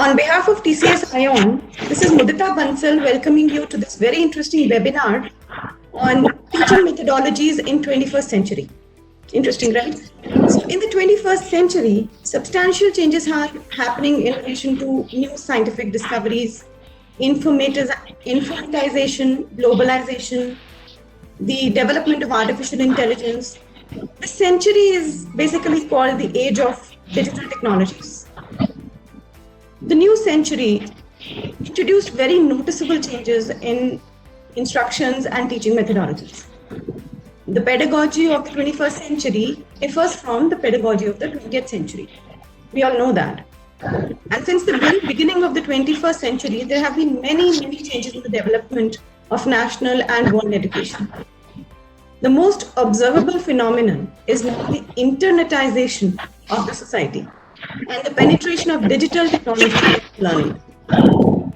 On behalf of TCS ION, this is Mudita Bansal welcoming you to this very interesting webinar on teaching methodologies in 21st century. Interesting, right? So in the 21st century, substantial changes are happening in relation to new scientific discoveries, informatization, globalization, the development of artificial intelligence. This century is basically called the age of digital technologies. The new century introduced very noticeable changes in instructions and teaching methodologies. The pedagogy of the 21st century differs from the pedagogy of the 20th century. We all know that. And since the very beginning of the 21st century, there have been many changes in the development of national and world education. The most observable phenomenon is now the internetization of the society and the penetration of digital technology in learning. The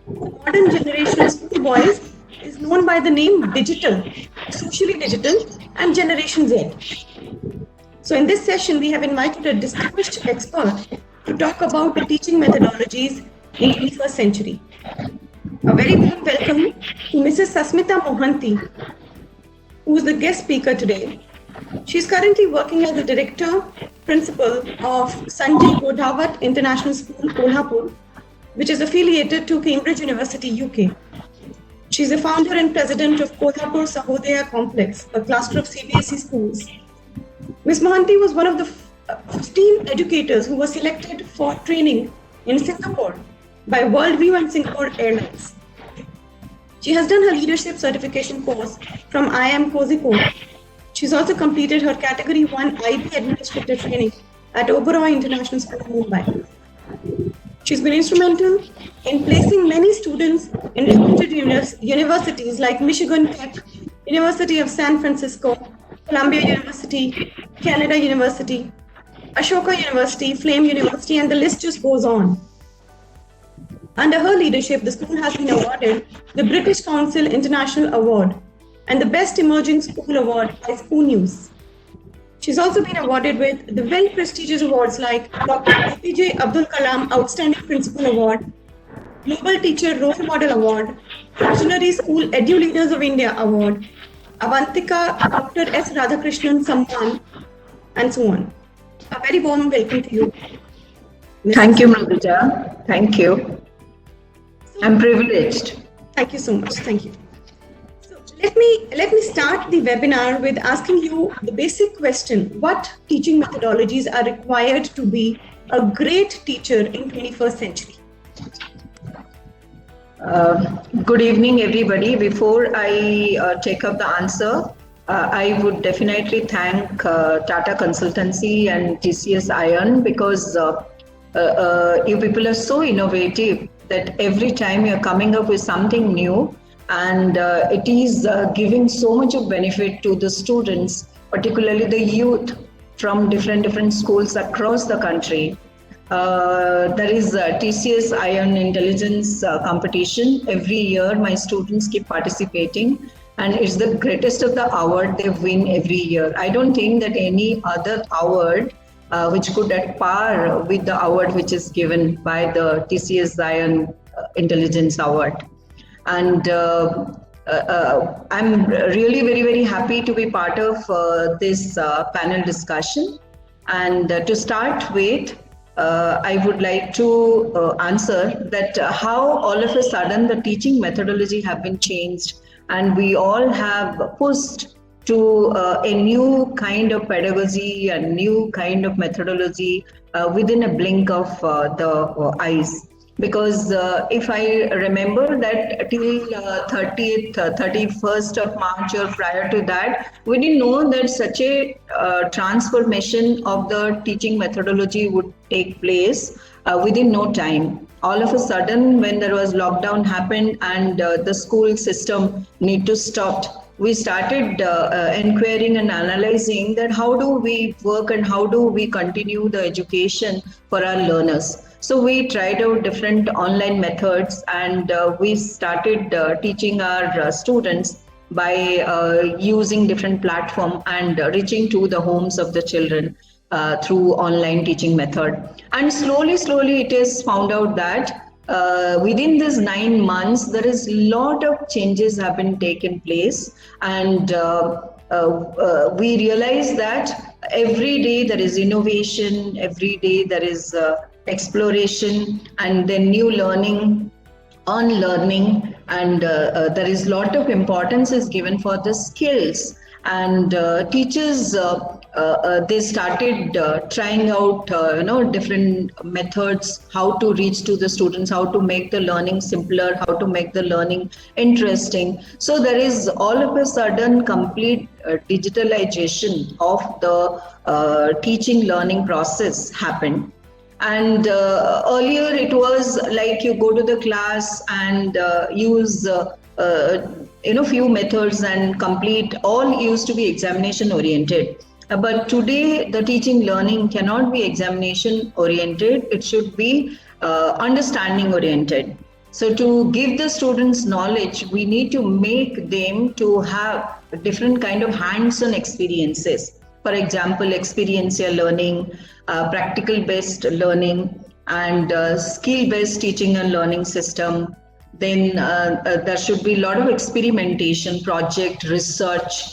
modern generation of schoolboys is known by the name digital, socially digital, and Generation Z. So in this session, we have invited a distinguished expert to talk about the teaching methodologies in the 21st century. A very warm welcome to Mrs. Sasmita Mohanty, who is the guest speaker today. She is currently working as the Director Principal of Sanjay Godhawat International School, Kolhapur, which is affiliated to Cambridge University, UK. She is the founder and president of Kolhapur Sahodaya Complex, a cluster of CBSE schools. Ms. Mohanty was one of the 15 educators who were selected for training in Singapore by Worldview and Singapore Airlines. She has done her leadership certification course from IIM Kozhikode. She's also completed her Category 1 IB administrative training at Oberoi International School, Mumbai. She's been instrumental in placing many students in reputed universities like Michigan Tech, University of San Francisco, Columbia University, Canada University, Ashoka University, Flame University, and the list just goes on. Under her leadership, the school has been awarded the British Council International Award and the Best Emerging School Award by School News. She's also been awarded with the very prestigious awards like Dr. APJ Abdul Kalam Outstanding Principal Award, Global Teacher Role Model Award, Visionary School Edu Leaders of India Award, Avantika Dr. S. Radhakrishnan Samman, and so on. A very warm welcome to you. Thank you, Mrudita. Thank you. I'm privileged. Thank you so much. Thank you. So let me start the webinar with asking you the basic question: what teaching methodologies are required to be a great teacher in 21st century? Good evening, everybody. Before I take up the answer, I would definitely thank Tata Consultancy and TCS ION because you people are so innovative that every time you're coming up with something new, and it is giving so much of benefit to the students, particularly the youth from different schools across the country. There is TCS ION Intelligence competition. Every year my students keep participating, and it's the greatest of the award they win every year. I don't think that any other award which could at par with the award which is given by the TCS ION Intelligence Award. And I'm really very happy to be part of this panel discussion. And to start with, I would like to answer that how all of a sudden the teaching methodology have been changed, and we all have pushed to a new kind of pedagogy and new kind of methodology within a blink of the eyes. Because if I remember that till 31st of March or prior to that, we didn't know that such a transformation of the teaching methodology would take place within no time. All of a sudden, when there was lockdown happened and the school system need to stop, we started inquiring and analyzing that how do we work and how do we continue the education for our learners. So we tried out different online methods, and we started teaching our students by using different platforms and reaching to the homes of the children. through online teaching method. And slowly it is found out that within these 9 months, there is a lot of changes have been taken place, and we realize that every day there is innovation, every day there is exploration, and then new learning on learning, and there is a lot of importance is given for the skills, and teachers they started trying out different methods, how to reach to the students, how to make the learning simpler, how to make the learning interesting. So there is all of a sudden complete digitalization of the teaching learning process happened. And earlier it was like you go to the class and use few methods and complete. All used to be examination oriented. But today the teaching learning cannot be examination oriented. It should be understanding oriented. So to give the students knowledge, we need to make them to have different kind of hands-on experiences. For example, experiential learning, practical-based learning, and skill-based teaching and learning system. Then there should be a lot of experimentation, project, research.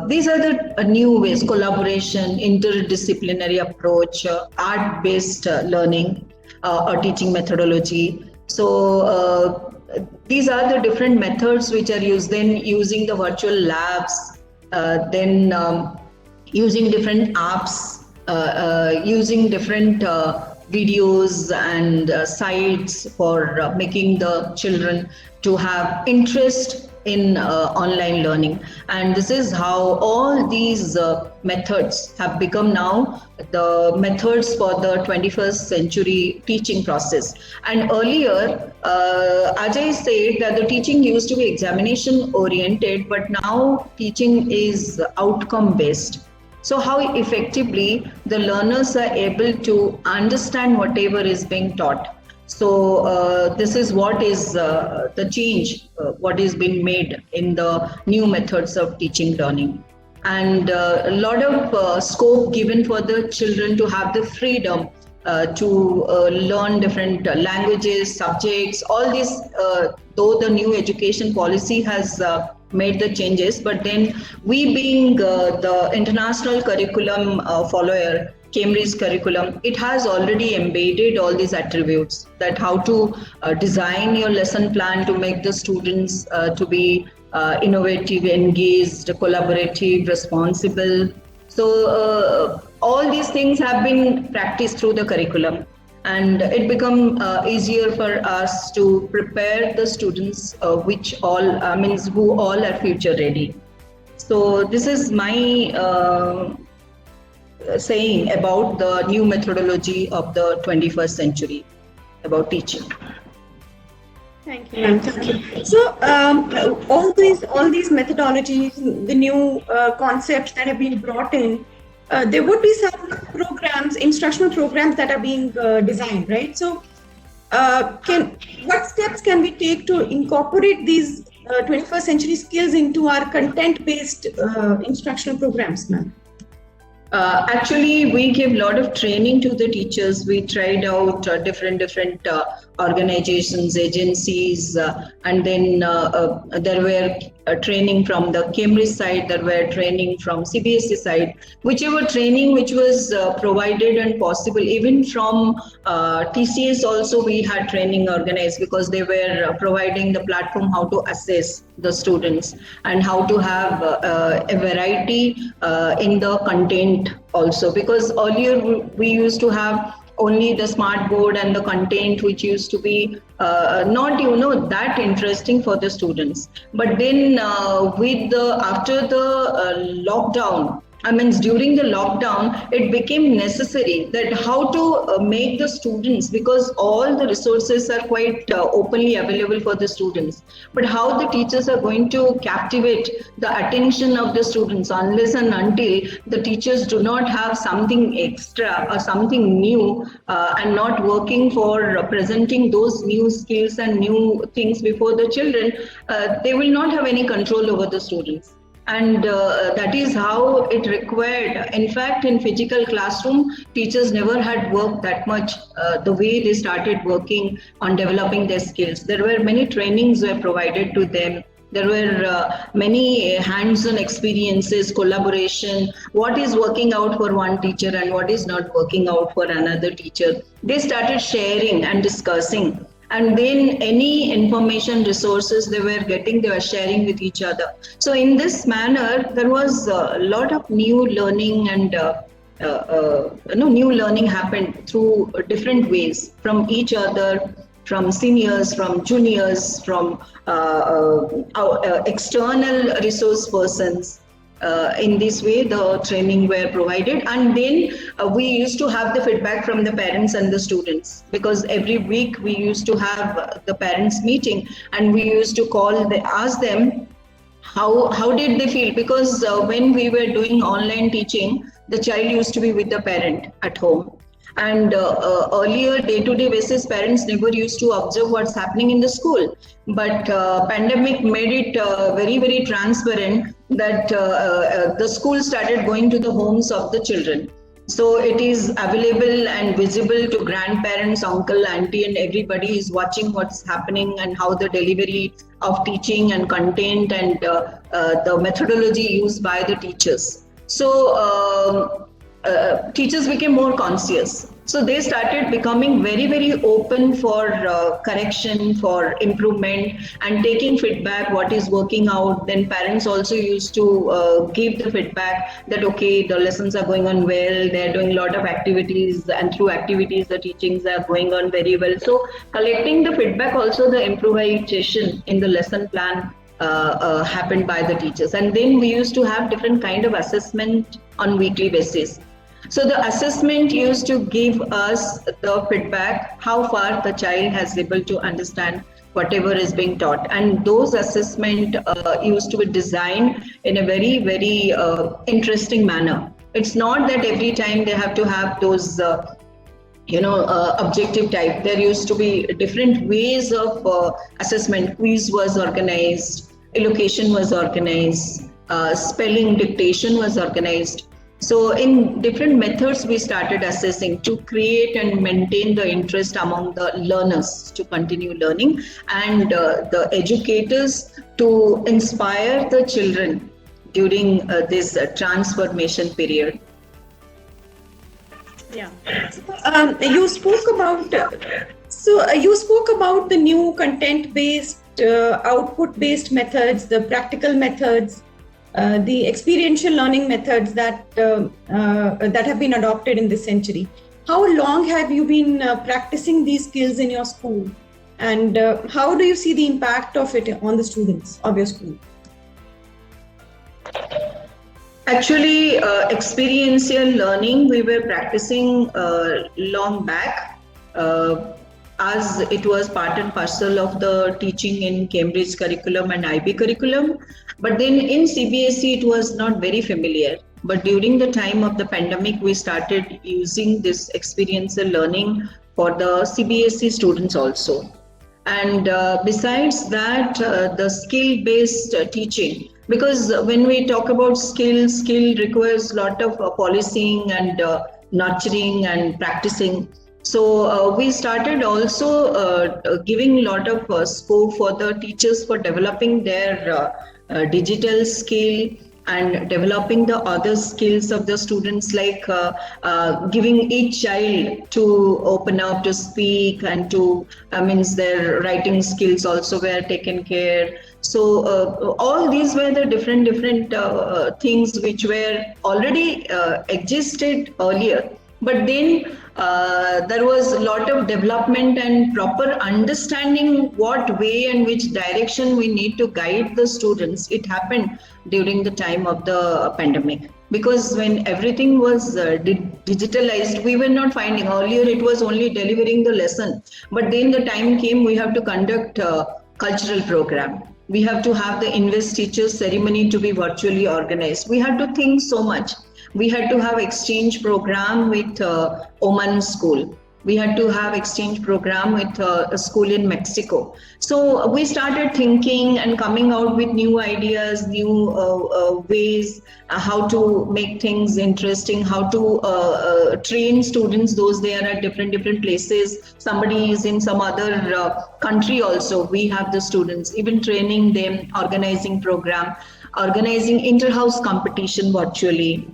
These are the new ways: collaboration, interdisciplinary approach, art-based learning or teaching methodology. So these are the different methods which are used. Then using the virtual labs, then using different apps, using different videos and sites for making the children to have interest in online learning. And this is how all these methods have become now the methods for the 21st century teaching process. And earlier, Ajay said that the teaching used to be examination oriented, but now teaching is outcome based. So how effectively the learners are able to understand whatever is being taught. So this is what is the change, what is being made in the new methods of teaching learning. And a lot of scope given for the children to have the freedom to learn different languages, subjects, all this, though the new education policy has made the changes, but then we being the international curriculum follower, Cambridge curriculum, it has already embedded all these attributes, that how to design your lesson plan to make the students to be innovative, engaged, collaborative, responsible. So all these things have been practiced through the curriculum, and it become easier for us to prepare the students which all means who all are future ready. So this is my saying about the new methodology of the 21st century about teaching. Thank you, ma'am. Thank you. So, all these methodologies, the new concepts that have been brought in, there would be some programs, instructional programs that are being designed, right? So, what steps can we take to incorporate these 21st century skills into our content-based instructional programs, ma'am? Actually, we give a lot of training to the teachers. We tried out different organizations, agencies, and then there were training from the Cambridge side, there were training from CBSE side, whichever training which was provided and possible. Even from TCS also we had training organized, because they were providing the platform how to assess the students and how to have a variety in the content also, because earlier we used to have only the smart board and the content which used to be not that interesting for the students. But then after the lockdown, during the lockdown, it became necessary that how to make the students, because all the resources are quite openly available for the students, but how the teachers are going to captivate the attention of the students unless and until the teachers do not have something extra or something new and not working for presenting those new skills and new things before the children, they will not have any control over the students. And that is how it required. In fact, in physical classroom, teachers never had worked that much the way they started working on developing their skills. There were many trainings were provided to them. There were many hands-on experiences, collaboration, what is working out for one teacher and what is not working out for another teacher. They started sharing and discussing, and then any information resources they were sharing with each other. So in this manner there was a lot of new learning, and new learning happened through different ways from each other, from seniors, from juniors, from external resource persons. In this way the training were provided, and then we used to have the feedback from the parents and the students, because every week we used to have the parents meeting, and we used to ask them how did they feel, because when we were doing online teaching, the child used to be with the parent at home, and earlier day-to-day basis parents never used to observe what's happening in the school, but pandemic made it very transparent that the school started going to the homes of the children. So it is available and visible to grandparents, uncle, auntie, and everybody is watching what's happening and how the delivery of teaching and content and the methodology used by the teachers. So teachers became more conscious. So they started becoming very open for correction, for improvement, and taking feedback, what is working out. Then parents also used to give the feedback that, okay, the lessons are going on well, they're doing a lot of activities, and through activities, the teachings are going on very well. So collecting the feedback, also the improvisation in the lesson plan happened by the teachers. And then we used to have different kind of assessment on weekly basis. So the assessment used to give us the feedback, how far the child has able to understand whatever is being taught. And those assessment used to be designed in a very interesting manner. It's not that every time they have to have those objective type. There used to be different ways of assessment. Quiz was organized, allocation was organized, spelling dictation was organized. So in different methods we started assessing to create and maintain the interest among the learners to continue learning, and the educators to inspire the children during this transformation period. Yeah. You spoke about the new content-based, output-based methods, the practical methods, the experiential learning methods that have been adopted in this century. How long have you been practicing these skills in your school, and how do you see the impact of it on the students of your school? Actually, experiential learning we were practicing long back, as it was part and parcel of the teaching in Cambridge curriculum and IB curriculum. But then in CBSE, it was not very familiar. But during the time of the pandemic, we started using this experiential learning for the CBSE students also. And besides that, the skill-based teaching, because when we talk about skill requires a lot of policing and nurturing and practicing. So we started also giving a lot of scope for the teachers for developing their digital skill and developing the other skills of the students, like giving each child to open up to speak, and to means their writing skills also were taken care. So all these were the different things which were already existed earlier, but then there was a lot of development and proper understanding what way and which direction we need to guide the students. It happened during the time of the pandemic, because when everything was digitalized, we were not finding. Earlier it was only delivering the lesson, but then the time came we have to conduct a cultural program. We have to have the Invest Teachers ceremony to be virtually organized. We had to think so much. We had to have exchange program with Oman school. We had to have exchange program with a school in Mexico. So we started thinking and coming out with new ideas, new ways how to make things interesting, how to train students. Those they are at different places. Somebody is in some other country also. We have the students, even training them, organizing program, organizing inter-house competition virtually,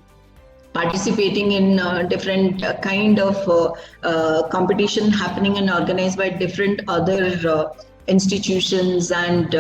participating in different kind of competition happening and organized by different other institutions and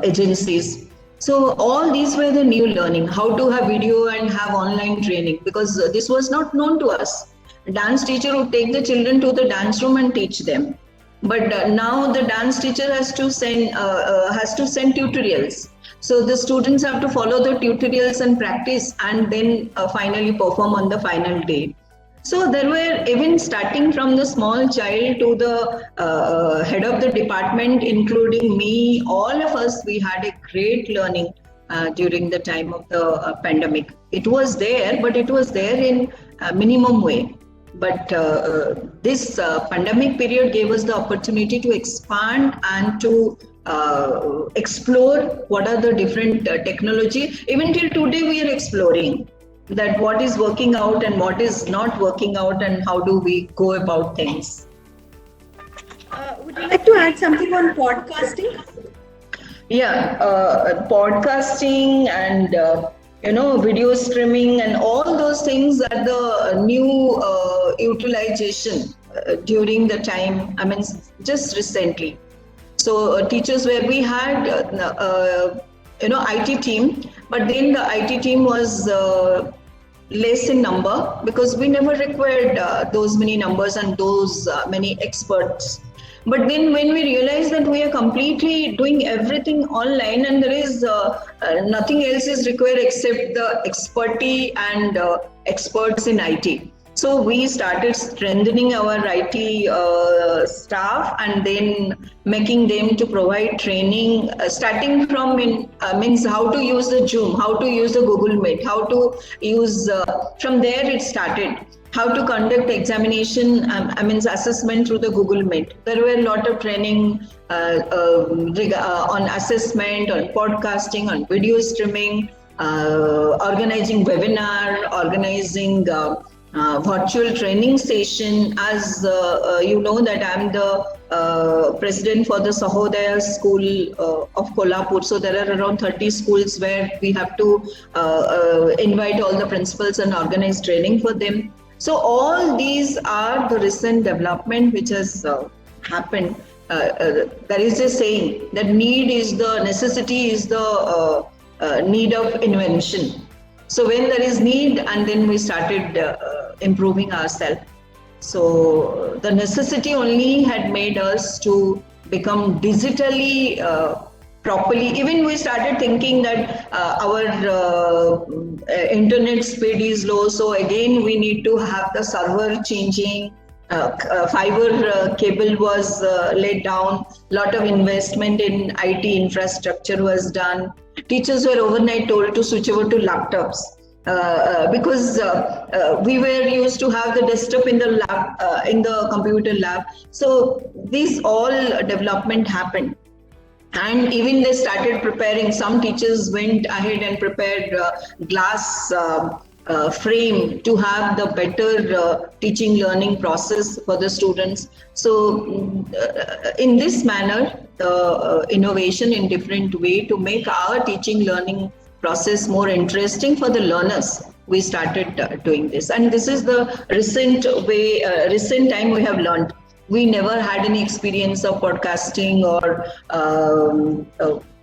agencies. So all these were the new learning, how to have video and have online training, because this was not known to us. A dance teacher would take the children to the dance room and teach them, but now the dance teacher has to send tutorials. So the students have to follow the tutorials and practice, and then finally perform on the final day. So there were, even starting from the small child to the head of the department, including me, all of us, we had a great learning during the time of the pandemic. It was there, but it was there in a minimum way. But this pandemic period gave us the opportunity to expand and to explore what are the different technology. Even till today, we are exploring that what is working out and what is not working out, and how do we go about things. Would you like to add something on podcasting? Yeah, podcasting and video streaming and all those things are the new utilization during the time. I mean, just recently. So teachers, where we had IT team, but then the IT team was less in number, because we never required those many numbers and those many experts. But then when we realized that we are completely doing everything online and there is nothing else is required except the expertise and experts in IT. So we started strengthening our IT staff and then making them to provide training, starting from means how to use the Zoom, how to use the Google Meet, how to use, from there it started. How to conduct examination, assessment through the Google Meet. There were a lot of training on assessment, on podcasting, on video streaming, organizing webinar, organizing virtual training session. As you know that I'm the president for the Sahodaya School of Kolhapur. So there are around 30 schools where we have to invite all the principals and organize training for them. So all these are the recent development which has happened. There is a saying that necessity is the need of invention. So when there is need, and then we started improving ourselves. So the necessity only had made us to become digitally properly. Even we started thinking that our internet speed is low, so again we need to have the server changing. Fiber cable was laid down. Lot of investment in IT infrastructure was done. Teachers were overnight told to switch over to laptops because we were used to have the desktop in the lab, in the computer lab. So these all development happened. And even they started preparing, some teachers went ahead and prepared glass frame to have the better teaching learning process for the students. So in this manner, the innovation in different way to make our teaching learning process more interesting for the learners, we started doing this. And this is the recent time we have learned. We never had any experience of podcasting or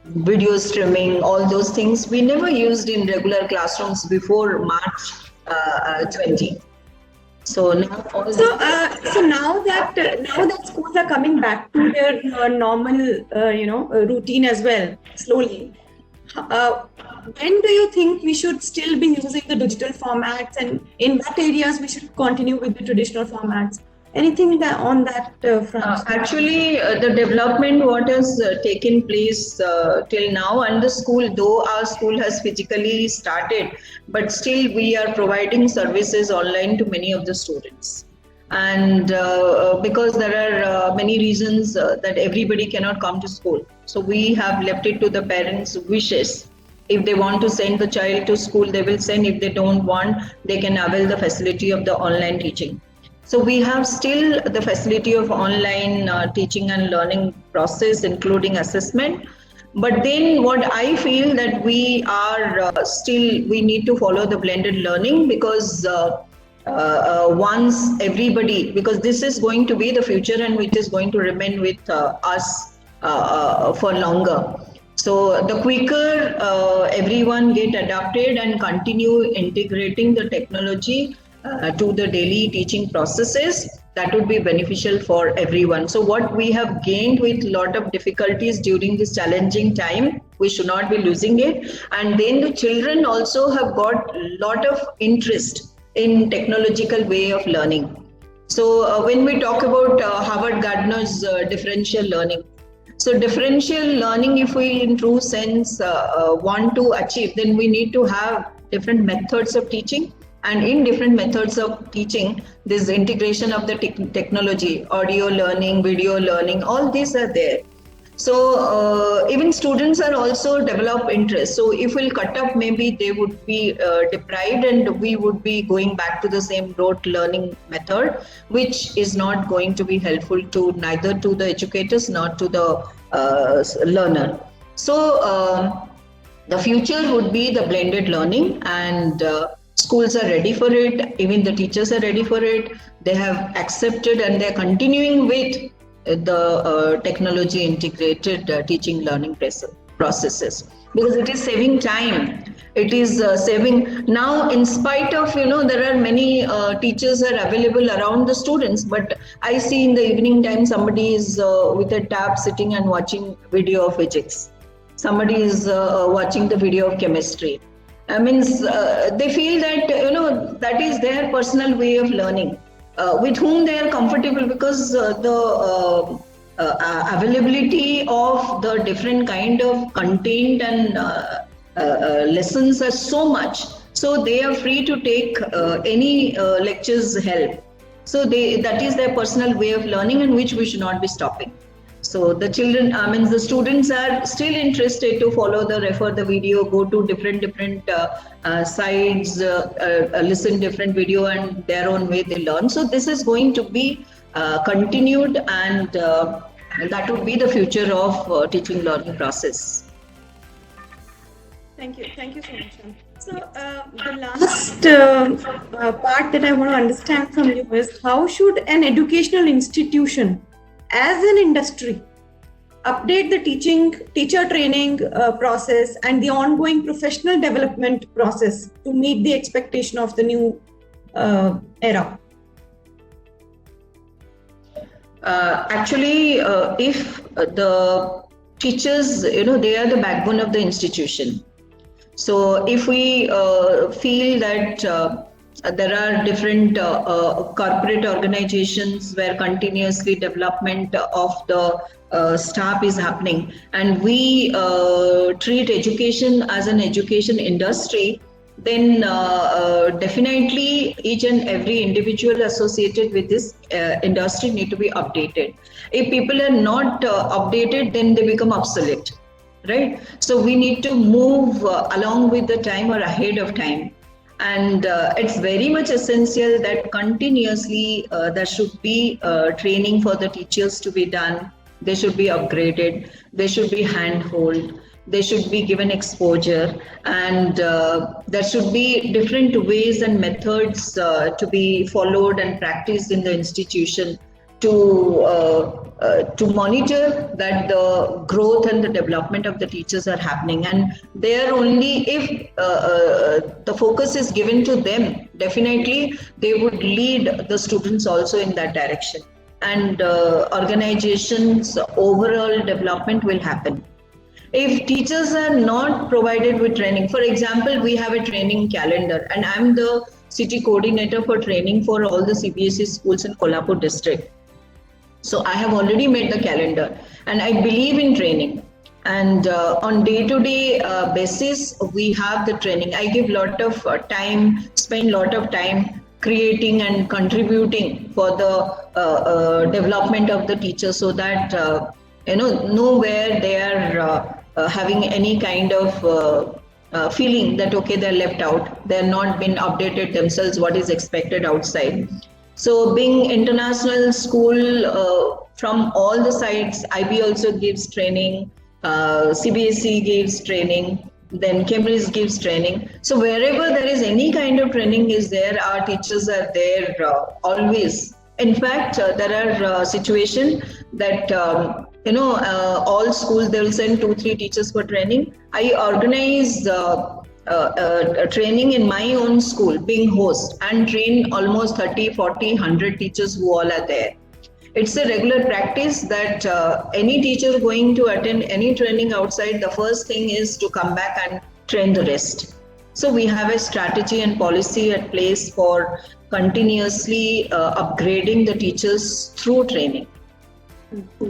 video streaming, all those things. We never used in regular classrooms before March 20. So now, so now that schools are coming back to their normal, routine as well, slowly. When do you think we should still be using the digital formats, and in what areas we should continue with the traditional formats? Anything on that front? Actually, the development what has taken place till now, and the school, though our school has physically started, but still we are providing services online to many of the students. and because there are many reasons that everybody cannot come to school. So we have left it to the parents' wishes. If they want to send the child to school, they will send. If they don't want, they can avail the facility of the online teaching. So we have still the facility of online teaching and learning process, including assessment. But then what I feel that we are still, we need to follow the blended learning, because once everybody, because this is going to be the future and it is going to remain with us for longer. So the quicker everyone get adapted and continue integrating the technology to the daily teaching processes, that would be beneficial for everyone. So what we have gained with lot of difficulties during this challenging time, we should not be losing it. And then the children also have got lot of interest in technological way of learning. So when we talk about Howard Gardner's differential learning, so differential learning, if we in true sense want to achieve, then we need to have different methods of teaching. And in different methods of teaching, this integration of the technology, audio learning, video learning, all these are there. So even students are also develop interest. So if we'll cut up, maybe they would be deprived, and we would be going back to the same rote learning method, which is not going to be helpful to neither to the educators nor to the learner. So the future would be the blended learning, and schools are ready for it. Even the teachers are ready for it. They have accepted and they're continuing with the technology integrated teaching learning processes, because it is saving time. It is saving now, in spite of, there are many teachers are available around the students, but I see in the evening time somebody is with a tab sitting and watching video of physics. Somebody is watching the video of chemistry. I mean, they feel that, that is their personal way of learning, with whom they are comfortable, because the availability of the different kind of content and lessons are so much. So they are free to take any lectures help. So that is their personal way of learning, and which we should not be stopping. So the children, the students are still interested to follow refer the video, go to different sites, listen different video, and their own way they learn. So this is going to be continued, and that would be the future of teaching learning process. Thank you so much, ma'am. So the last part that I want to understand from you is, how should an educational institution as an industry update the teacher training process and the ongoing professional development process to meet the expectation of the new era? Actually, if the teachers, they are the backbone of the institution. So if we feel that there are different corporate organizations where continuously development of the staff is happening, and we treat education as an education industry, then definitely each and every individual associated with this industry need to be updated. If people are not updated, then they become obsolete, right? So we need to move along with the time or ahead of time. And it's very much essential that continuously there should be training for the teachers to be done. They should be upgraded. They should be handhold. They should be given exposure, and there should be different ways and methods to be followed and practiced in the institution to monitor that the growth and the development of the teachers are happening. And there only if the focus is given to them, definitely they would lead the students also in that direction, and organizations overall development will happen. If teachers are not provided with training, for example, we have a training calendar, and I'm the city coordinator for training for all the CBSE schools in Kolhapur district. So I have already made the calendar, and I believe in training. And on day-to-day basis, we have the training. I give lot of time, spend lot of time creating and contributing for the development of the teacher, so that nowhere they are having any kind of feeling that okay, they're left out, they're not been updated themselves what is expected outside. So being international school, from all the sides, IB also gives training, CBSE gives training, then Cambridge gives training. So wherever there is any kind of training is there, our teachers are there always. In fact, there are situations that all schools they will send 2-3 teachers for training. I organize training in my own school, being host, and train almost 30, 40, 100 teachers who all are there. It's a regular practice that any teacher going to attend any training outside, the first thing is to come back and train the rest. So we have a strategy and policy at place for continuously upgrading the teachers through training.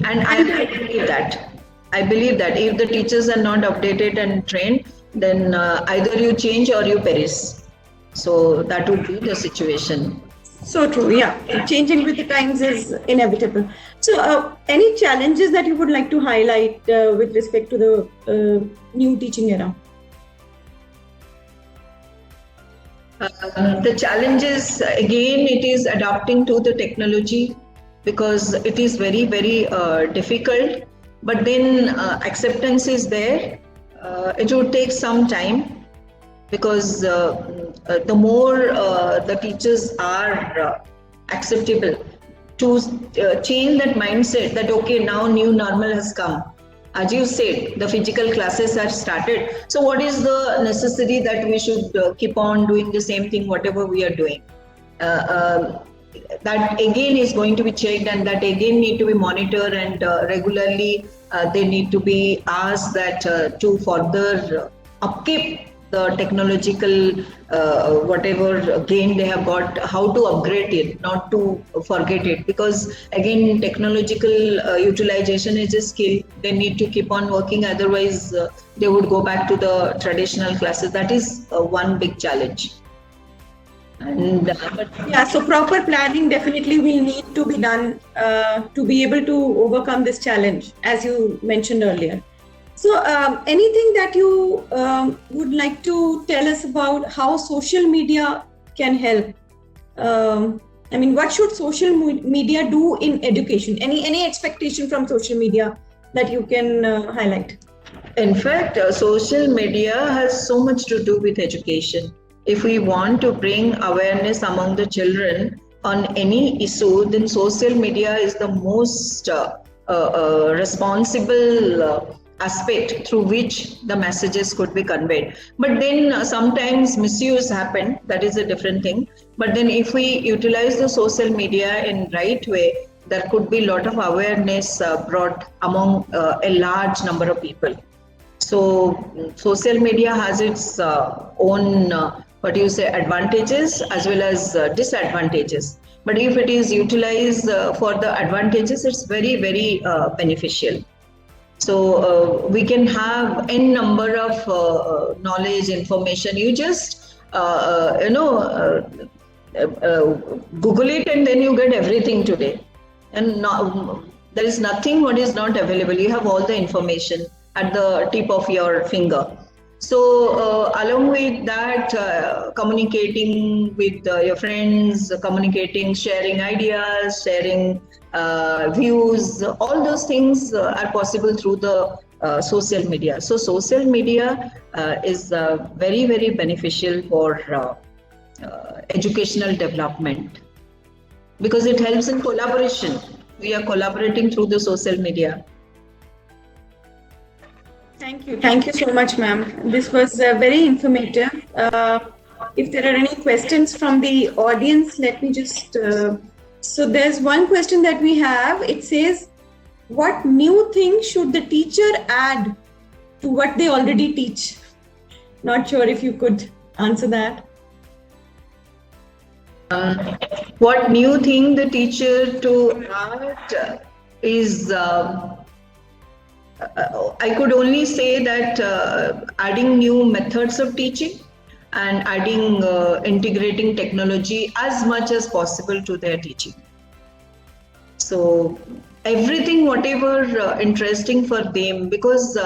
And I believe that. I believe that if the teachers are not updated and trained, then either you change or you perish. So that would be the situation. So true, yeah. Changing with the times is inevitable. So, any challenges that you would like to highlight with respect to the new teaching era? The challenges, again, it is adapting to the technology, because it is very, very difficult. But then acceptance is there. It would take some time, because the more the teachers are acceptable to change that mindset that okay, now new normal has come. As you said, the physical classes have started. So what is the necessity that we should keep on doing the same thing, whatever we are doing? That again is going to be checked, and that again need to be monitored, and regularly they need to be asked that to further upkeep the technological whatever gain they have got, how to upgrade it, not to forget it, because again technological utilization is a skill. They need to keep on working, otherwise they would go back to the traditional classes. That is one big challenge. And yeah, so proper planning definitely will need to be done to be able to overcome this challenge, as you mentioned earlier. So, anything that you would like to tell us about how social media can help? I mean, what should social media do in education? Any expectation from social media that you can highlight? In fact, social media has so much to do with education. If we want to bring awareness among the children on any issue, then social media is the most responsible aspect through which the messages could be conveyed. But then sometimes misuse happen, that is a different thing. But then if we utilize the social media in right way, there could be a lot of awareness brought among a large number of people. So social media has its own advantages as well as disadvantages. But if it is utilized for the advantages, it's very, very beneficial. So we can have n number of knowledge, information. You just Google it, and then you get everything today. And there is nothing what is not available. You have all the information at the tip of your finger. So along with that, communicating with your friends, communicating, sharing ideas, sharing views, all those things are possible through the social media. So social media is very, very beneficial for educational development, because it helps in collaboration. We are collaborating through the social media. Thank you. Thank you so much, ma'am. This was very informative. If there are any questions from the audience, let me just... so there's one question that we have. It says, what new thing should the teacher add to what they already teach? Not sure if you could answer that. What new thing the teacher to add is... I could only say that adding new methods of teaching, and adding integrating technology as much as possible to their teaching. So everything, whatever interesting for them, because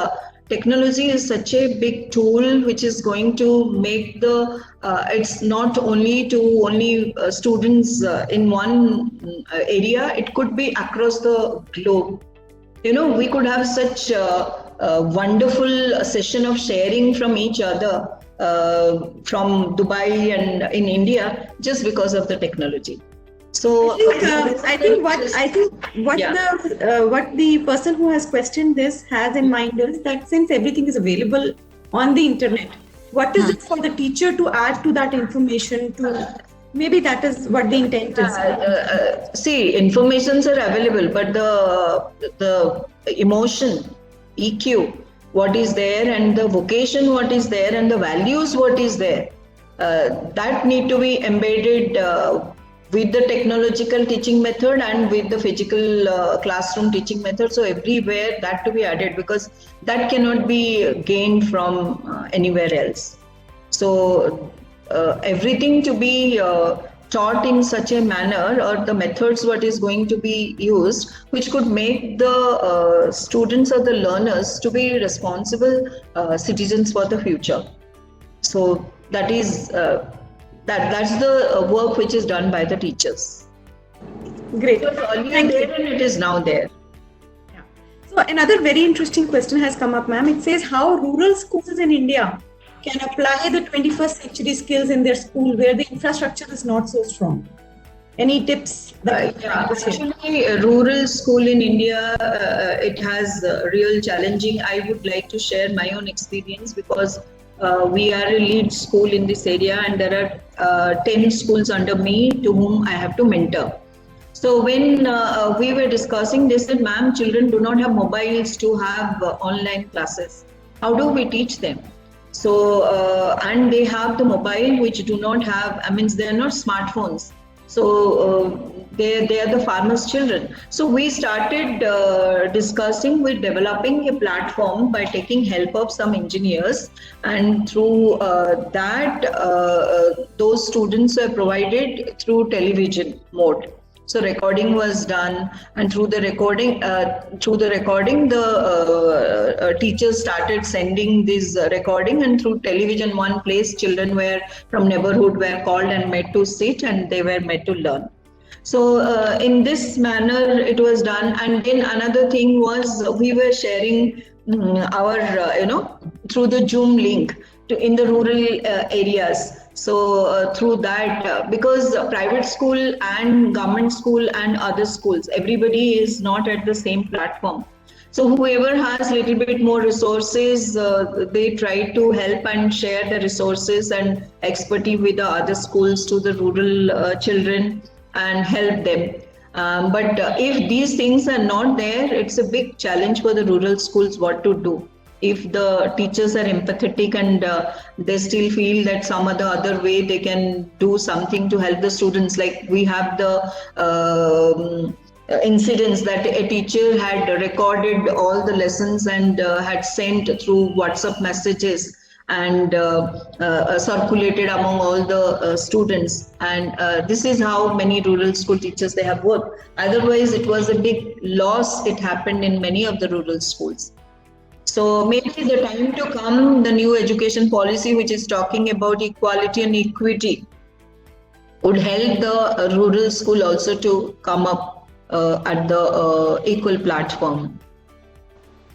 technology is such a big tool which is going to make the it's not only to only students in one area, it could be across the globe. You know, we could have such a wonderful session of sharing from each other from Dubai and in India just because of the technology. So I think yeah. what the person who has questioned this has in mind is that since everything is available on the internet, what is it for the teacher to add to that information? To maybe that is what the intent is. See, informations are available, but the emotion, EQ, what is there, and the vocation, what is there, and the values, what is there, that need to be embedded with the technological teaching method and with the physical classroom teaching method. So everywhere that to be added, because that cannot be gained from anywhere else. So everything to be taught in such a manner, or the methods what is going to be used, which could make the students or the learners to be responsible citizens for the future. So that is that's the work which is done by the teachers. Great. It was earlier Thank there you. and it is now there. So another very interesting question has come up, ma'am. It says how rural schools in India can apply the 21st century skills in their school where the infrastructure is not so strong. Any tips? Actually, a rural school in India, it has real challenging. I would like to share my own experience, because we are a lead school in this area, and there are 10 schools under me to whom I have to mentor. So when we were discussing this, that ma'am, children do not have mobiles to have online classes. How do we teach them? So and they have the mobile which do not have. I mean, they are not smartphones. So they are the farmers' children. So we started discussing with developing a platform by taking help of some engineers, and through that those students were provided through television mode. So recording was done, and through the recording, the teachers started sending this recording, and through television, one place children were from neighborhood were called and made to sit, and they were made to learn. So in this manner, it was done. And then another thing was we were sharing our, through the Zoom link in the rural areas. So through that, because private school and government school and other schools, everybody is not at the same platform. So whoever has little bit more resources, they try to help and share the resources and expertise with the other schools to the rural children and help them. But if these things are not there, it's a big challenge for the rural schools what to do. If the teachers are empathetic and they still feel that some other way they can do something to help the students, like we have the incidents that a teacher had recorded all the lessons and had sent through WhatsApp messages and circulated among all the students, and this is how many rural school teachers they have worked. Otherwise it was a big loss, it happened in many of the rural schools. So maybe the time to come, the new education policy which is talking about equality and equity would help the rural school also to come up at the equal platform.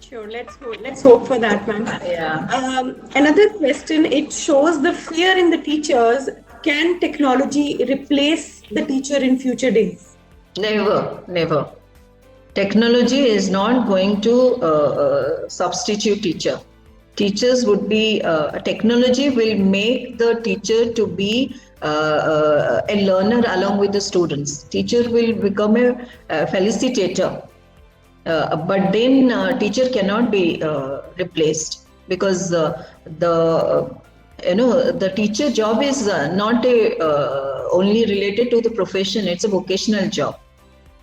Sure, let's hope for that, ma'am. Yeah. Another question, it shows the fear in the teachers. Can technology replace the teacher in future days? Never. Technology is not going to substitute teacher. Teachers would be, technology will make the teacher to be a learner along with the students. Teacher will become a facilitator. But then teacher cannot be replaced, because the teacher job is not only related to the profession, it's a vocational job.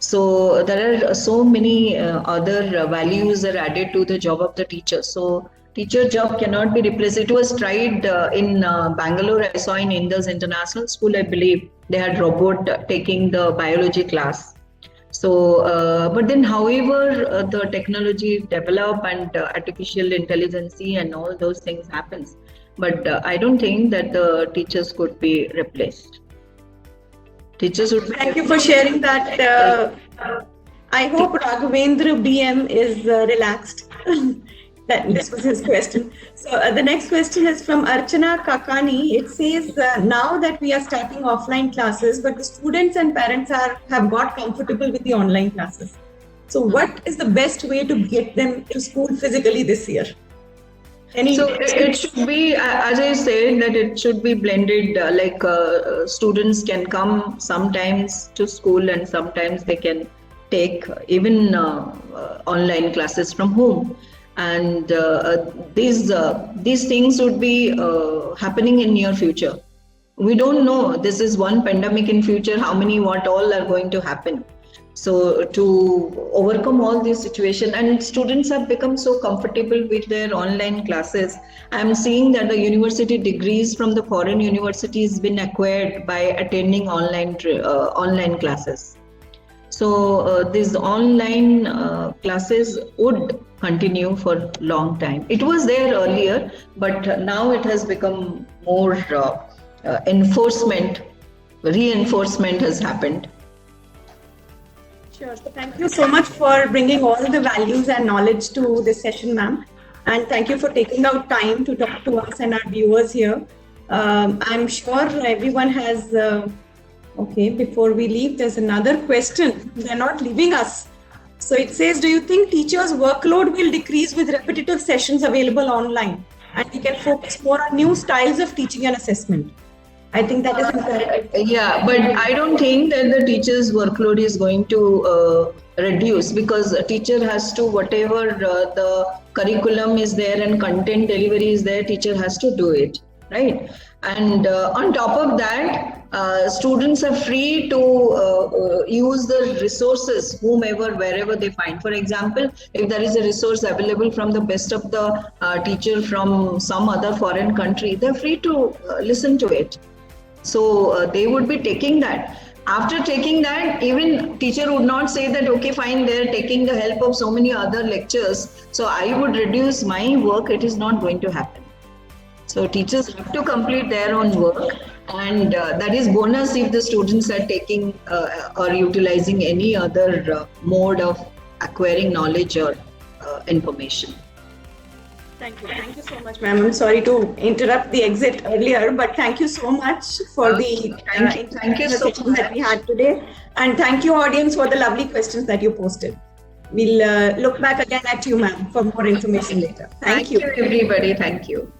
So there are so many other values are added to the job of the teacher. So Teacher job cannot be replaced. It was tried in Bangalore. I saw in Indus International School, I believe, they had robot taking the biology class. So, but then, however, the technology develop and artificial intelligence and all those things happens. But I don't think that the teachers could be replaced. Teachers would. Thank you for sharing that. I hope Raghavendra BM is relaxed. This was his question. So the next question is from Archana Kakani. It says, now that we are starting offline classes, but the students and parents have got comfortable with the online classes. So what is the best way to get them to school physically this year? It should be, as I said, that it should be blended, students can come sometimes to school and sometimes they can take even online classes from home. And these things would be happening in near future. We don't know. This is one pandemic in future. How many, what all are going to happen? So to overcome all this situation, and students have become so comfortable with their online classes. I'm seeing that the university degrees from the foreign universities been acquired by attending online classes. So these online classes would continue for long time. It was there earlier, but now it has become more reinforcement has happened. Sure. So thank you so much for bringing all the values and knowledge to this session, ma'am. And thank you for taking out time to talk to us and our viewers here. I'm sure everyone has... Okay, before we leave, there's another question. They're not leaving us. So it says, do you think teachers' workload will decrease with repetitive sessions available online? And we can focus more on new styles of teaching and assessment. I think that is imperative. Yeah, but I don't think that the teacher's workload is going to reduce, because a teacher has to, whatever the curriculum is there and content delivery is there, teacher has to do it, right? And on top of that, students are free to use the resources, wherever they find. For example, if there is a resource available from the best of the teacher from some other foreign country, they're free to listen to it. So they would be taking that. After taking that, even teacher would not say that, okay, fine, they're taking the help of so many other lectures, so I would reduce my work. It is not going to happen. So teachers have to complete their own work, and that is bonus if the students are taking or utilizing any other mode of acquiring knowledge or information. Thank you so much, ma'am. I'm sorry to interrupt the exit earlier, but thank you so much for the thank you so much that we had today, and thank you, audience, for the lovely questions that you posted. We'll look back again at you, ma'am, for more information later. Thank you, everybody. Thank you.